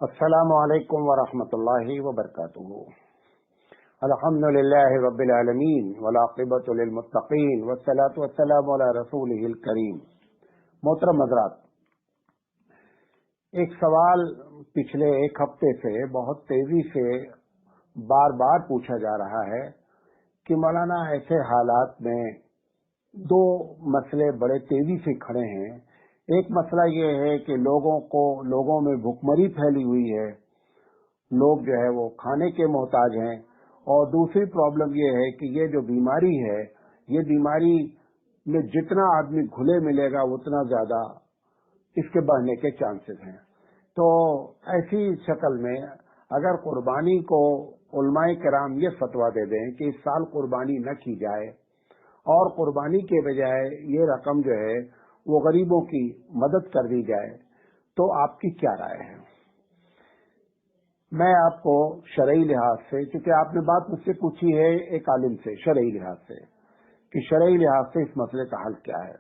السلام علیکم ورحمۃ اللہ وبرکاتہ۔ الحمدللہ رب العالمین والعاقبۃ للمتقین والصلاۃ والسلام علی رسولہ الکریم۔ محترم حضرات، ایک سوال پچھلے ایک ہفتے سے بہت تیزی سے بار بار پوچھا جا رہا ہے کہ مولانا ایسے حالات میں دو مسئلے بڑے تیزی سے کھڑے ہیں۔ ایک مسئلہ یہ ہے کہ لوگوں میں بھوکمری پھیلی ہوئی ہے، لوگ جو ہے وہ کھانے کے محتاج ہیں، اور دوسری پرابلم یہ ہے کہ یہ جو بیماری ہے، یہ بیماری میں جتنا آدمی گھلے ملے گا اتنا زیادہ اس کے بڑھنے کے چانسز ہیں۔ تو ایسی شکل میں اگر قربانی کو علماء کرام یہ فتویٰ دے دیں کہ اس سال قربانی نہ کی جائے اور قربانی کے بجائے یہ رقم جو ہے وہ غریبوں کی مدد کر دی جائے، تو آپ کی کیا رائے ہے؟ میں آپ کو شرعی لحاظ سے، کیونکہ آپ نے بات مجھ سے پوچھی ہے ایک عالم سے، شرعی لحاظ سے کہ شرعی لحاظ سے اس مسئلے کا حل کیا ہے،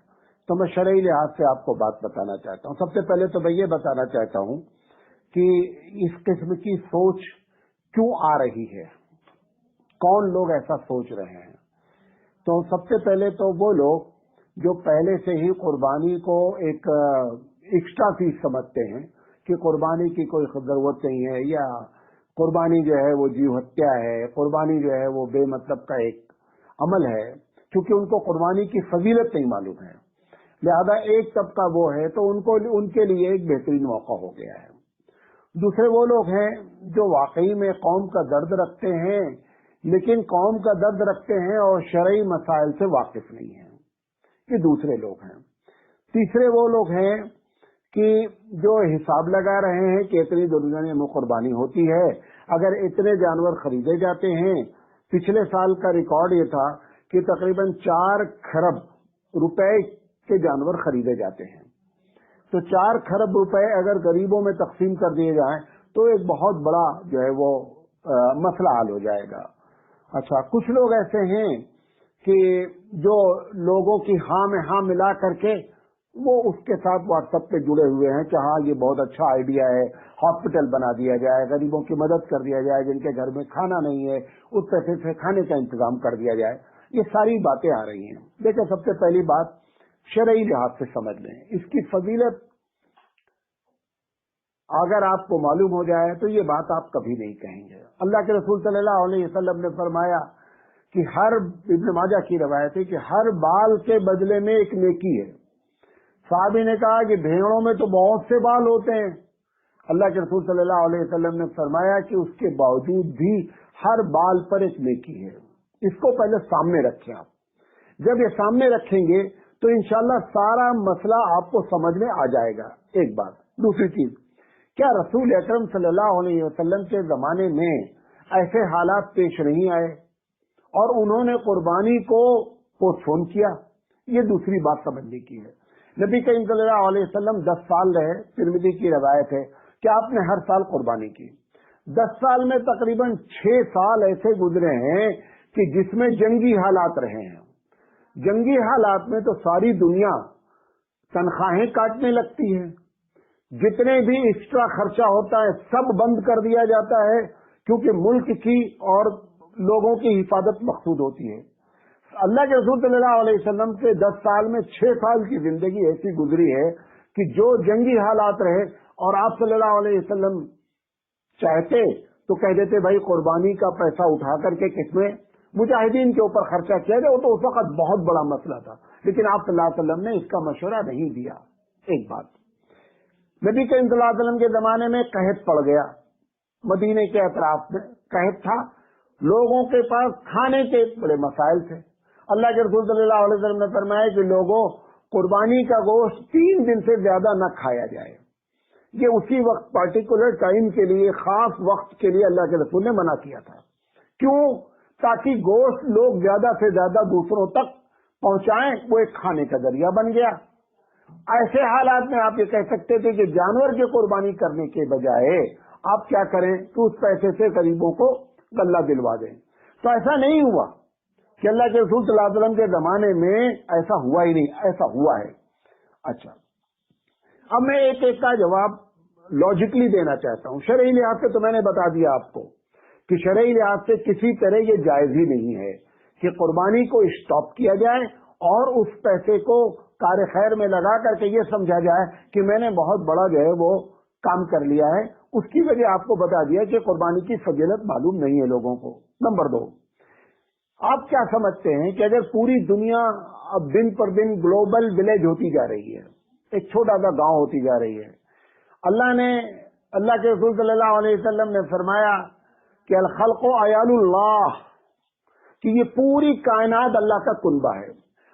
تو میں شرعی لحاظ سے آپ کو بات بتانا چاہتا ہوں۔ سب سے پہلے تو میں یہ بتانا چاہتا ہوں کہ اس قسم کی سوچ کیوں آ رہی ہے، کون لوگ ایسا سوچ رہے ہیں۔ تو سب سے پہلے تو وہ لوگ جو پہلے سے ہی قربانی کو ایک ایکسٹرا فیس سمجھتے ہیں کہ قربانی کی کوئی ضرورت نہیں ہے، یا قربانی جو ہے وہ جیو ہتیا ہے، قربانی جو ہے وہ بے مطلب کا ایک عمل ہے، کیونکہ ان کو قربانی کی فضیلت نہیں معلوم ہے، لہذا ایک طبقہ وہ ہے تو ان کے لیے ایک بہترین موقع ہو گیا ہے۔ دوسرے وہ لوگ ہیں جو واقعی میں قوم کا درد رکھتے ہیں، لیکن قوم کا درد رکھتے ہیں اور شرعی مسائل سے واقف نہیں ہیں، یہ دوسرے لوگ ہیں۔ تیسرے وہ لوگ ہیں کہ جو حساب لگا رہے ہیں کہ اتنی دنیا میں قربانی ہوتی ہے، اگر اتنے جانور خریدے جاتے ہیں، پچھلے سال کا ریکارڈ یہ تھا کہ تقریباً 4 کھرب روپے کے جانور خریدے جاتے ہیں، تو 4 کھرب روپے اگر غریبوں میں تقسیم کر دیے جائیں تو ایک بہت بڑا جو ہے وہ مسئلہ حل ہو جائے گا۔ اچھا، کچھ لوگ ایسے ہیں کہ جو لوگوں کی ہاں میں ہاں ملا کر کے وہ اس کے ساتھ واٹس ایپ پہ جڑے ہوئے ہیں کہ ہاں یہ بہت اچھا آئیڈیا ہے، ہاسپٹل بنا دیا جائے، غریبوں کی مدد کر دیا جائے، جن کے گھر میں کھانا نہیں ہے اس پیسے سے کھانے کا انتظام کر دیا جائے، یہ ساری باتیں آ رہی ہیں۔ دیکھیں، سب سے پہلی بات شرعی لحاظ سے سمجھ لیں، اس کی فضیلت اگر آپ کو معلوم ہو جائے تو یہ بات آپ کبھی نہیں کہیں گے۔ اللہ کے رسول صلی اللہ علیہ وسلم نے فرمایا کہ ابن ماجہ کی روایت ہے کہ ہر بال کے بدلے میں ایک نیکی ہے۔ صحابی نے کہا کہ بھیڑوں میں تو بہت سے بال ہوتے ہیں۔ اللہ کے رسول صلی اللہ علیہ وسلم نے فرمایا کہ اس کے باوجود بھی ہر بال پر ایک نیکی ہے۔ اس کو پہلے سامنے رکھیں آپ۔ جب یہ سامنے رکھیں گے تو انشاءاللہ سارا مسئلہ آپ کو سمجھ میں آ جائے گا۔ ایک بات۔ دوسری چیز، کیا رسول اکرم صلی اللہ علیہ وسلم کے زمانے میں ایسے حالات پیش نہیں آئے اور انہوں نے قربانی کو پوسٹ پون کیا؟ یہ دوسری بات سمجھنے کی ہے۔ نبی کریم صلی اللہ علیہ وسلم 10 سال رہے، ترمذی کی روایت ہے کہ آپ نے ہر سال قربانی کی۔ 10 سال میں تقریباً 6 سال ایسے گزرے ہیں کہ جس میں جنگی حالات رہے ہیں۔ جنگی حالات میں تو ساری دنیا تنخواہیں کاٹنے لگتی ہے، جتنے بھی ایکسٹرا خرچہ ہوتا ہے سب بند کر دیا جاتا ہے، کیونکہ ملک کی اور لوگوں کی حفاظت مقصود ہوتی ہے۔ اللہ کے رسول صلی اللہ علیہ وسلم کے 10 سال میں 6 سال کی زندگی ایسی گزری ہے کہ جو جنگی حالات رہے، اور آپ صلی اللہ علیہ وسلم چاہتے تو کہہ دیتے بھائی قربانی کا پیسہ اٹھا کر کے کس میں مجاہدین کے اوپر خرچہ کیا جائے، وہ تو اس وقت بہت بڑا مسئلہ تھا، لیکن آپ صلی اللہ علیہ وسلم نے اس کا مشورہ نہیں دیا۔ ایک بات، نبی کریم صلی اللہ علیہ وسلم کے زمانے میں قحط پڑ گیا، مدینے کے اطراف میں قحط تھا، لوگوں کے پاس کھانے کے بڑے مسائل تھے۔ اللہ کے رسول صلی اللہ علیہ وسلم نے فرمایا کہ لوگوں، قربانی کا گوشت 3 دن سے زیادہ نہ کھایا جائے۔ یہ اسی وقت پارٹیکولر ٹائم کے لیے، خاص وقت کے لیے اللہ کے رسول نے منع کیا تھا۔ کیوں؟ تاکہ گوشت لوگ زیادہ سے زیادہ دوسروں تک پہنچائیں، وہ ایک کھانے کا ذریعہ بن گیا۔ ایسے حالات میں آپ یہ کہہ سکتے تھے کہ جانور کی قربانی کرنے کے بجائے آپ کیا کریں کہ اس پیسے سے غریبوں کو غلہ دلوا دیں۔ تو ایسا نہیں ہوا کہ اللہ کے رسول صلی اللہ علیہ وسلم کے زمانے میں ایسا ہوا ہی نہیں، ایسا ہوا ہے۔ اچھا، اب میں ایک کا جواب लॉजिकली देना चाहता हूँ। शरई लिहाज से तो मैंने बता दिया आपको कि शरई लिहाज से किसी तरह ये जायज ही नहीं है कि कुर्बानी को स्टॉप किया जाए और उस पैसे को कार्य खैर में लगा करके ये समझा जाए कि मैंने बहुत बड़ा जो है वो काम कर लिया है। उसकी वजह आपको बता दिया कि कुर्बानी की फजीलत मालूम नहीं है लोगों को। नंबर 2, आप क्या समझते हैं कि अगर पूरी दुनिया अब दिन पर दिन ग्लोबल विलेज होती जा रही है, एक छोटा सा गांव होती जा रही है, अल्लाह के रसूल सल्लल्लाहु अलैहि वसल्लम ने फरमाया कि अल खल्क़ु अयालुल्लाह, कि ये पूरी कायनात अल्लाह का कुनबा है।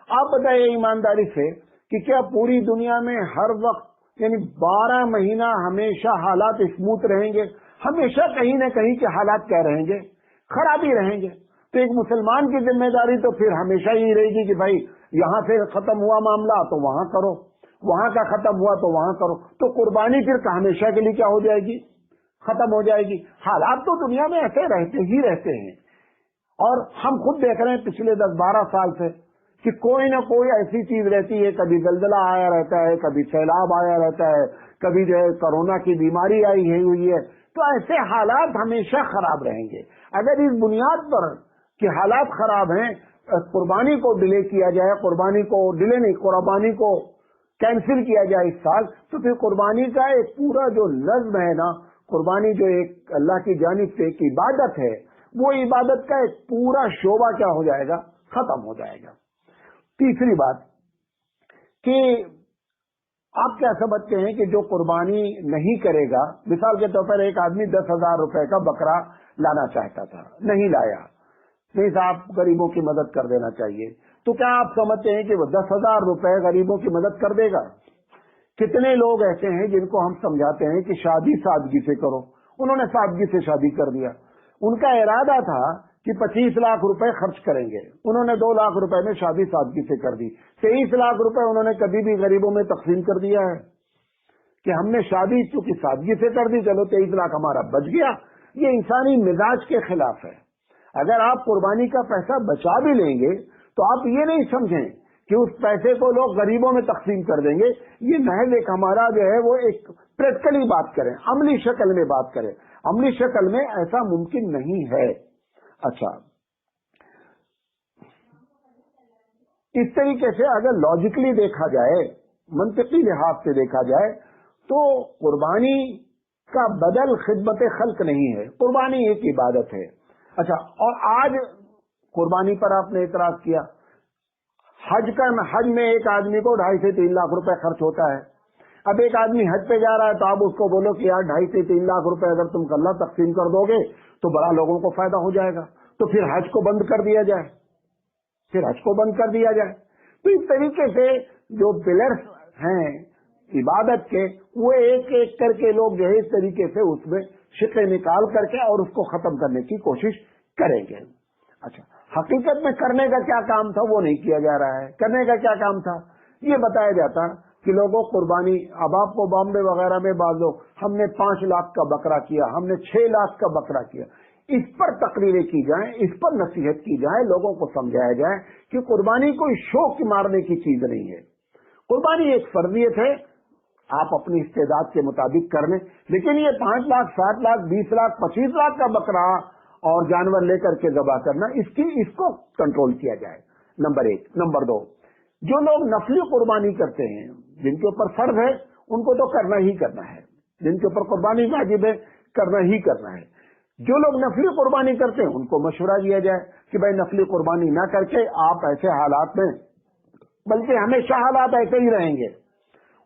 आप बताइए ईमानदारी से कि क्या पूरी दुनिया में हर वक्त यानी 12 महीना हमेशा हालात स्मूथ रहेंगे? हमेशा कहीं न कहीं के हालात क्या रहेंगे? खराब ही रहेंगे। तो एक मुसलमान की जिम्मेदारी तो फिर हमेशा ही रहेगी कि भाई यहाँ से खत्म हुआ मामला तो वहां करो, वहां का खत्म हुआ तो वहां करो। तो कुर्बानी फिर हमेशा के लिए क्या हो जाएगी? खत्म हो जाएगी। हालात तो दुनिया में ऐसे रहते ही रहते हैं और हम खुद देख रहे हैं पिछले 10-12 साल से कि कोई ना कोई ऐसी चीज रहती है, कभी जलजला आया रहता है, कभी सैलाब आया रहता है, कभी जो है कोरोना की बीमारी आई हुई है। तो ऐसे हालात हमेशा खराब रहेंगे। अगर इस बुनियाद पर कि हालात खराब हैं कुर्बानी को डिले किया जाए, कुर्बानी को डिले नहीं, कुर्बानी को कैंसिल किया जाए इस साल, तो फिर कुर्बानी का एक पूरा जो नज्म है ना, कुर्बानी जो एक अल्लाह की जानिब से एक इबादत है, वो इबादत का एक पूरा शोबा क्या हो जाएगा? खत्म हो जाएगा। तीसरी बात कि आप क्या समझते हैं कि जो कुर्बानी नहीं करेगा, मिसाल के तौर पर एक आदमी 10,000 रुपए का बकरा लाना चाहता था, नहीं लाया, नहीं साहब गरीबों की मदद कर देना चाहिए, तो क्या आप समझते हैं कि वो 10,000 रुपए गरीबों की मदद कर देगा? कितने लोग ऐसे हैं जिनको हम समझाते हैं कि शादी सादगी से करो, उन्होंने सादगी से शादी कर दिया। उनका इरादा था कि 25 लाख रुपए खर्च करेंगे, उन्होंने 2 लाख रुपए में शादी सादगी से कर दी। 23 लाख रुपए उन्होंने कभी भी गरीबों में तकसीम कर दिया है कि हमने शादी चूंकि सादगी से कर दी, चलो 23 लाख हमारा बच गया। ये इंसानी मिजाज के खिलाफ है। अगर आप कुर्बानी का पैसा बचा भी लेंगे तो आप ये नहीं समझें कि उस पैसे को लोग गरीबों में तकसीम कर देंगे। ये महज एक हमारा जो है वो एक प्रैक्टिकली बात करें, अमली शक्ल में बात करें। अमली शक्ल में ऐसा मुमकिन नहीं है। अच्छा, इस तरीके से अगर लॉजिकली देखा जाए, मंतिकी लिहाज से देखा जाए, तो कुर्बानी का बदल खिदमत खल्क नहीं है, कुर्बानी एक इबादत है। अच्छा, और आज कुर्बानी पर आपने इतराज किया। हज में एक आदमी को 2.5 से 3 लाख रुपए खर्च होता है। अब एक आदमी हज पे जा रहा है तो आप उसको बोलो कि यार 2.5 से 3 लाख रुपए अगर तुम कल्ला तकसीम कर दोगे तो बड़ा लोगों को फायदा हो जाएगा, तो फिर हज को बंद कर दिया जाए, तो इस तरीके से जो पिलर्स हैं इबादत के, वो एक एक करके लोग जो है इस तरीके से उसमें शिकले निकाल करके और उसको खत्म करने की कोशिश करेंगे। अच्छा, हकीकत में करने का क्या काम था वो नहीं किया जा रहा है। करने का क्या काम था ये बताया जाता कि लोगों कुर्बानी, अब आपको बॉम्बे वगैरह में बात लो, हमने 5 लाख का बकरा किया, हमने 6 लाख का बकरा किया। इस पर तकरीरें की जाएं, इस पर नसीहत की जाए, लोगों को समझाया जाए कि कुर्बानी कोई शौक मारने की चीज नहीं है। कुर्बानी एक फर्जियत है, आप अपनी इस्तेदाद के मुताबिक कर लें, लेकिन ये 5 लाख, 7 लाख, 20 लाख, 25 लाख का बकरा और जानवर लेकर के ज़बह करना, इसको कंट्रोल किया जाए, नंबर 1। नंबर 2, जो लोग नफली कुर्बानी करते हैं, जिनके ऊपर फर्ज है उनको तो करना ही करना है, जिनके ऊपर कुर्बानी वाजिब है करना ही करना है। जो लोग नफली कुर्बानी करते हैं उनको मशवरा दिया जाए कि भाई नफली कुर्बानी ना करके आप ऐसे हालात में, बल्कि हमेशा हालात ऐसे ही रहेंगे,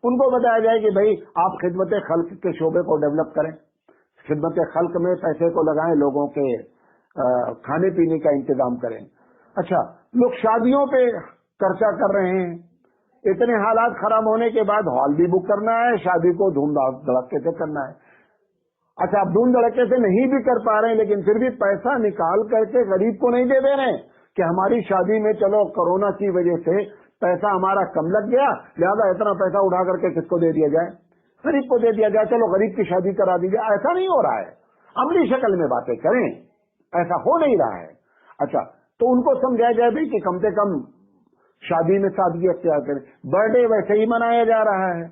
उनको बताया जाए कि भाई आप खिदमत खल्क के शोबे को डेवलप करें, खिदमत खल्क में पैसे को लगाएं, लोगों के खाने पीने का इंतजाम करें। अच्छा, लोग शादियों पे खर्चा कर रहे हैं, इतने हालात खराब होने के बाद हॉल भी बुक करना है, शादी को धूम धड़के से करना है। अच्छा, आप धूम धड़के से नहीं भी कर पा रहे हैं, लेकिन फिर भी पैसा निकाल करके गरीब को नहीं दे दे रहे हैं कि हमारी शादी में चलो कोरोना की वजह से पैसा हमारा कम लग गया, लिहाजा इतना पैसा उठा करके किसको दे दिया जाए, गरीब को दे दिया जाए, चलो गरीब की शादी करा दीजिए। ऐसा नहीं हो रहा है, अमली शक्ल में बातें करें, ऐसा हो नहीं रहा है। अच्छा, तो उनको समझाया जाए भी कि कम से कम शादी में सादगी अख्तियार करें। बर्थडे वैसे ही मनाया जा रहा है,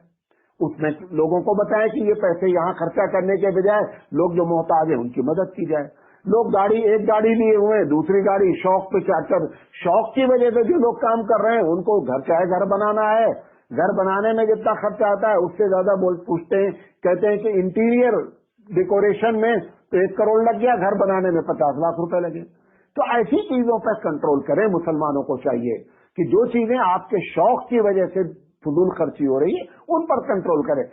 उसमें लोगों को बताएं कि ये पैसे यहाँ खर्चा करने के बजाय लोग जो मोहताज है उनकी मदद की जाए। लोग एक गाड़ी लिए हुए हैं, दूसरी गाड़ी शौक पे चाहकर, शौक की वजह से जो लोग काम कर रहे हैं उनको चाहे घर बनाना है, घर बनाने में जितना खर्चा आता है उससे ज्यादा पूछते हैं, कहते हैं कि इंटीरियर डेकोरेशन में तो 1 करोड़ लग गया, घर बनाने में 50 लाख रुपए लगे। तो ऐसी चीजों पर कंट्रोल करें। मुसलमानों को चाहिए कि जो चीजें आपके शौक की वजह से फजूल खर्ची हो रही है उन पर कंट्रोल करें।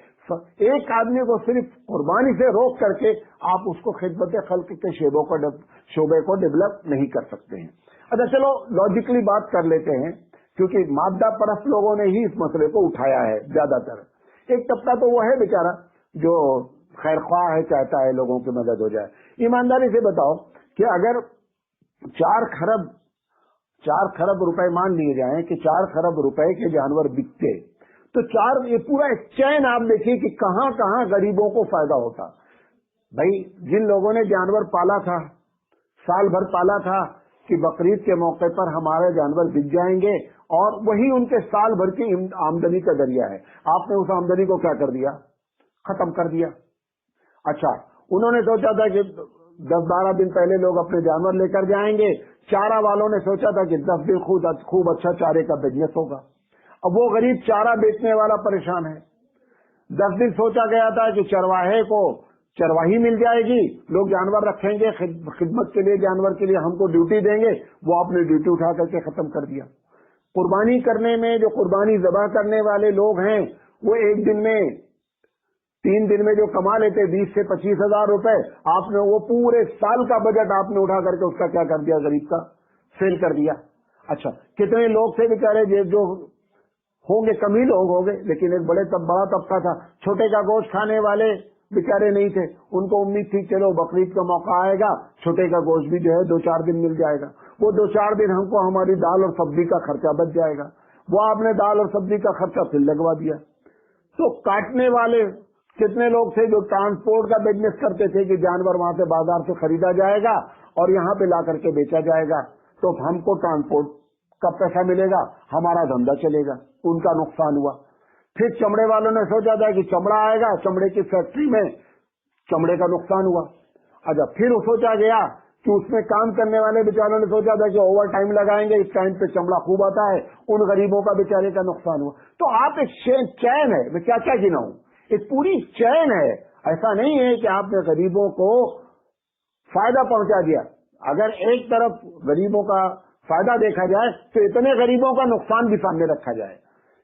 एक आदमी को सिर्फ कुर्बानी से रोक करके आप उसको खिदमत खल्क के शोबे को डेवलप नहीं कर सकते हैं। अच्छा चलो लॉजिकली बात कर लेते हैं, क्योंकि मादा परस्त लोगों ने ही इस मसले को उठाया है ज्यादातर। एक तबका तो वो है बेचारा जो खैर ख्वाह है, चाहता है लोगों की मदद हो जाए। ईमानदारी से बताओ कि अगर 4 खरब रुपए मान लिए जाएं कि 4 खरब रुपए के जानवर बिकते, तो ये पूरा एक चैन आप देखिए कि कहां कहां गरीबों को फायदा होता। भाई जिन लोगों ने जानवर पाला था, साल भर पाला था कि बकरीद के मौके पर हमारे जानवर बिक जाएंगे और वही उनके साल भर की आमदनी का जरिया है, आपने उस आमदनी को क्या कर दिया? खत्म कर दिया। अच्छा, उन्होंने सोचा था कि 10-12 दिन पहले लोग अपने जानवर लेकर जाएंगे, चारा वालों ने सोचा था कि 10 दिन खूब अच्छा चारे का बिजनेस होगा। अब वो गरीब चारा बेचने वाला परेशान है। 10 दिन सोचा गया था कि चरवाहे को चरवाही मिल जाएगी, लोग जानवर रखेंगे, खिदमत के लिए जानवर के लिए हमको ड्यूटी देंगे, वो अपनी ड्यूटी उठा करके खत्म कर दिया। कुर्बानी करने में जो कुर्बानी ज़बह करने वाले लोग हैं वो एक दिन में 3 दिन में जो कमा लेते 20 से 25 हजार रुपए, आपने वो पूरे साल का बजट आपने उठा करके उसका क्या कर दिया? गरीब का सेल कर दिया। अच्छा, कितने लोग थे बेचारे जो होंगे, कम ही लोग होंगे, लेकिन एक बड़ा तबका था, छोटे का गोश्त खाने वाले बेचारे नहीं थे, उनको उम्मीद थी चलो बकरीद का मौका आएगा, छोटे का गोश्त भी जो है 2-4 दिन मिल जाएगा, वो 2-4 दिन हमको हमारी दाल और सब्जी का खर्चा बच जाएगा। वो आपने दाल और सब्जी का खर्चा फिर लगवा दिया। तो काटने वाले कितने लोग थे जो ट्रांसपोर्ट का बिजनेस करते थे कि जानवर वहां से बाजार से खरीदा जाएगा और यहाँ पे ला करके बेचा जाएगा, तो हमको ट्रांसपोर्ट का पैसा मिलेगा, हमारा धंधा चलेगा, उनका नुकसान हुआ। फिर चमड़े वालों ने सोचा था कि चमड़ा आएगा, चमड़े की फैक्ट्री में चमड़े का नुकसान हुआ। अच्छा, फिर सोचा गया कि उसमें काम करने वाले बेचारों ने सोचा था कि ओवर टाइम लगाएंगे, इस टाइम पे चमड़ा खूब आता है, उन गरीबों का बेचारे का नुकसान हुआ। तो आप एक चैन है, मैं क्या क्या गिनाऊं, एक पूरी चैन है। ऐसा नहीं है कि आपने गरीबों को फायदा पहुंचा दिया। अगर एक तरफ गरीबों का फायदा देखा जाए तो इतने गरीबों का नुकसान भी सामने रखा जाए।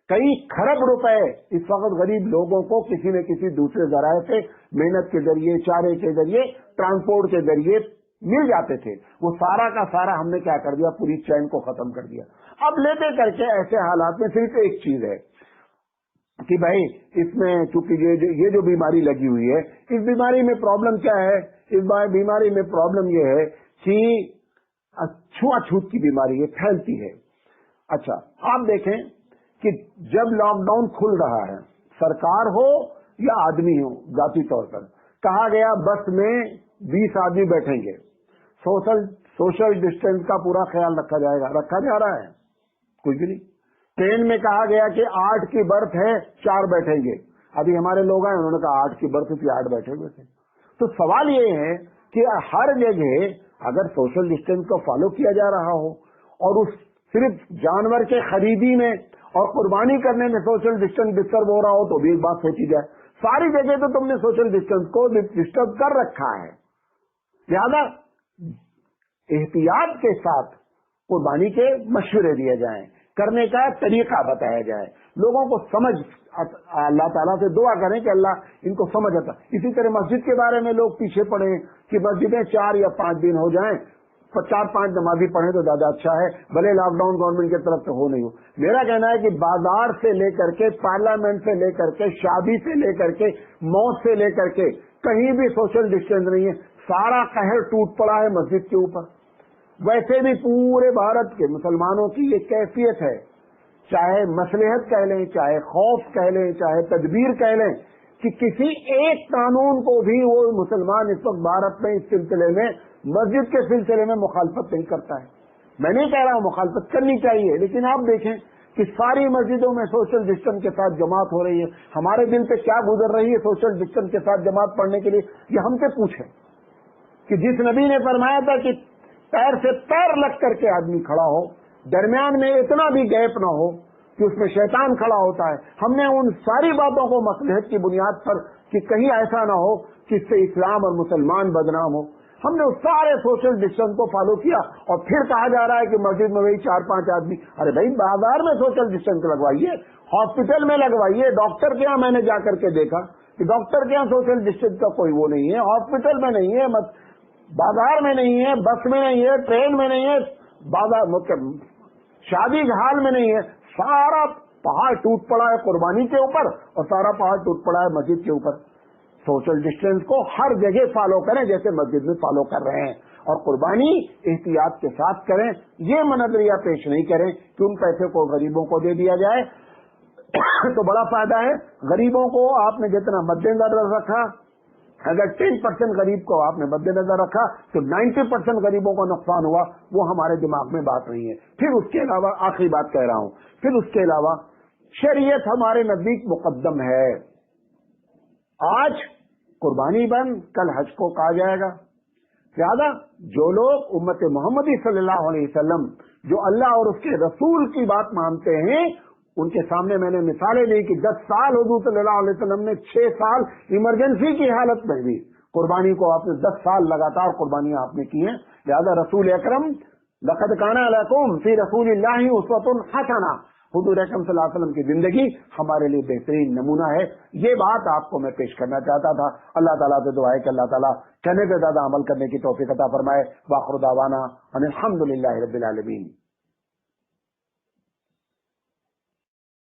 कई खरब रुपए इस वक्त गरीब लोगों को किसी न किसी दूसरे जराये से मेहनत के जरिए, चारे के जरिए, ट्रांसपोर्ट के जरिए मिल जाते थे। वो सारा का सारा हमने क्या कर दिया? पूरी चैन को खत्म कर दिया। अब लेते करके ऐसे हालात में सिर्फ एक चीज है कि भाई इसमें चूंकि ये जो बीमारी लगी हुई है, इस बीमारी में प्रॉब्लम क्या है? इस बीमारी में प्रॉब्लम ये है कि छुआछूत की बीमारी है, फैलती है। अच्छा, आप देखें कि जब लॉकडाउन खुल रहा है, सरकार हो या आदमी हो, जाती तौर पर कहा गया बस में 20 आदमी बैठेंगे, सोशल डिस्टेंस का पूरा ख्याल रखा जाएगा, रखा जा रहा है? कुछ भी नहीं। ट्रेन में कहा गया कि 8 की बर्थ है, 4 बैठेंगे। अभी हमारे लोग आए, उन्होंने कहा 8 की बर्थ थी, 8 बैठे हुए थे। तो सवाल ये है कि हर जगह अगर सोशल डिस्टेंस को फॉलो किया जा रहा हो और उस सिर्फ जानवर के खरीदी में और कुर्बानी करने में सोशल डिस्टेंस डिस्टर्ब हो रहा हो तो भी एक बात सोची जाए। सारी जगह तो तुमने सोशल डिस्टेंस को डिस्टर्ब कर रखा है, लिहाजा एहतियात के साथ कुर्बानी के मशवरे दिए जाएं, करने का तरीका बताया जाए, लोगों को समझ, अल्लाह ताला से दुआ करें कि अल्लाह इनको समझ आता। इसी तरह मस्जिद के बारे में लोग पीछे पड़े कि मस्जिदें 4 या 5 दिन हो जाएं, 4-5 नमाजी पढ़े तो ज्यादा अच्छा है, भले लॉकडाउन गवर्नमेंट की तरफ से हो नहीं हो। मेरा कहना है कि बाजार से लेकर के, पार्लियामेंट से लेकर के, शादी से लेकर के, मौत से लेकर के, कहीं भी सोशल डिस्टेंस नहीं है। सारा कहर टूट पड़ा है मस्जिद के ऊपर। वैसे भी पूरे भारत के मुसलमानों की ये कैफियत है, चाहे मसलहत कह लें, चाहे खौफ कह लें, चाहे तदबीर कह लें, कि किसी एक कानून को भी वो मुसलमान इस वक्त भारत में इस सिलसिले में, मस्जिद के सिलसिले में मुखालफत नहीं करता है। मैं नहीं कह रहा हूं मुखालफत करनी चाहिए, लेकिन आप देखें کہ ساری مسجدوں میں سوشل ڈسٹینس کے ساتھ جماعت ہو رہی ہے. ہمارے دل پہ کیا گزر رہی ہے سوشل ڈسٹینس کے ساتھ جماعت پڑھنے کے لیے؟ یہ ہم سے پوچھیں کہ جس نبی نے فرمایا تھا کہ پیر سے پیر لگ کر کے آدمی کھڑا ہو، درمیان میں اتنا بھی گیپ نہ ہو کہ اس میں شیطان کھڑا ہوتا ہے، ہم نے ان ساری باتوں کو مصلحت کی بنیاد پر کہ کہیں ایسا نہ ہو کہ اس سے اسلام اور مسلمان بدنام ہو، ہم نے اس سارے سوشل ڈسٹینس کو فالو کیا. اور پھر کہا جا رہا ہے کہ مسجد میں وہی 4-5 آدمی. ارے بھائی بازار میں سوشل ڈسٹینس لگوائیے، ہاسپٹل میں لگوائیے. ڈاکٹر کے یہاں میں نے جا کر کے دیکھا کہ ڈاکٹر کے یہاں سوشل ڈسٹینس کا کوئی وہ نہیں ہے، ہاسپٹل میں نہیں ہے، بازار میں نہیں ہے، بس میں نہیں ہے، ٹرین میں نہیں ہے، بازار شادی ہال میں نہیں ہے. سارا پہاڑ ٹوٹ پڑا ہے قربانی کے اوپر اور سارا پہاڑ ٹوٹ پڑا ہے مسجد کے اوپر. سوشل ڈسٹینس کو ہر جگہ فالو کریں جیسے مسجد میں فالو کر رہے ہیں، اور قربانی احتیاط کے ساتھ کریں. یہ نظریہ پیش نہیں کریں کہ ان پیسے کو غریبوں کو دے دیا جائے تو بڑا فائدہ ہے. غریبوں کو آپ نے جتنا مد نظر رکھا، اگر 10% غریب کو آپ نے مد نظر رکھا تو 90% غریبوں کو نقصان ہوا. وہ ہمارے دماغ میں بات نہیں ہے. پھر اس کے علاوہ آخری بات کہہ رہا ہوں، پھر اس کے علاوہ شریعت ہمارے نزدیک مقدم ہے. آج قربانی بند، کل حج کو کہا جائے گا. لہذا جو لوگ امت محمدی صلی اللہ علیہ وسلم جو اللہ اور اس کے رسول کی بات مانتے ہیں، ان کے سامنے میں نے مثالیں دی کہ 10 سال حضور صلی اللہ علیہ وسلم نے 6 سال ایمرجنسی کی حالت میں بھی قربانی کو آپ نے 10 سال لگاتار قربانیاں آپ نے کی ہیں. لہذا رسول اکرم لقد کان لکم فی رسول اللہ اسوۃ حسنہ، حضور اکرم صلی اللہ علیہ وسلم کی زندگی ہمارے لیے بہترین نمونہ ہے. یہ بات آپ کو میں پیش کرنا چاہتا تھا. اللہ تعالیٰ سے دعا ہے کہ اللہ تعالیٰ کہنے سے زیادہ عمل کرنے کی توفیق عطا فرمائے. وآخر دعوانا ان الحمد للہ رب العالمین.